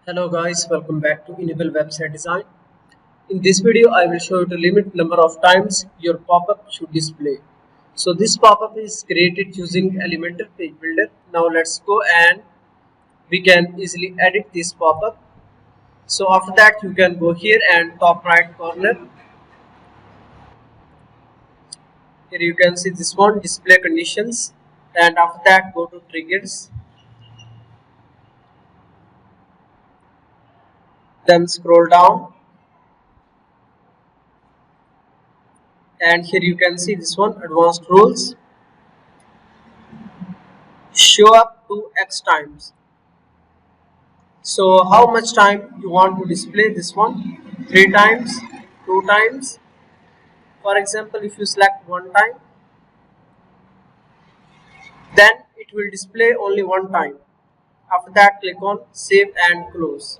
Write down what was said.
Hello guys, welcome back to Enable Website Design. In this video, I will show you to limit number of times your pop-up should display. So this pop-up is created using Elementor Page Builder. Now let's go and we can easily edit this pop-up. So after that, you can go here and top right corner. Here you can see this one, display conditions, and after that go to triggers. Then scroll down, and here you can see this one, advanced rules. Show up to X times. So how much time you want to display this one? 3 times, 2 times. For example, if you select 1 time, then it will display only 1 time. After that, click on save and close.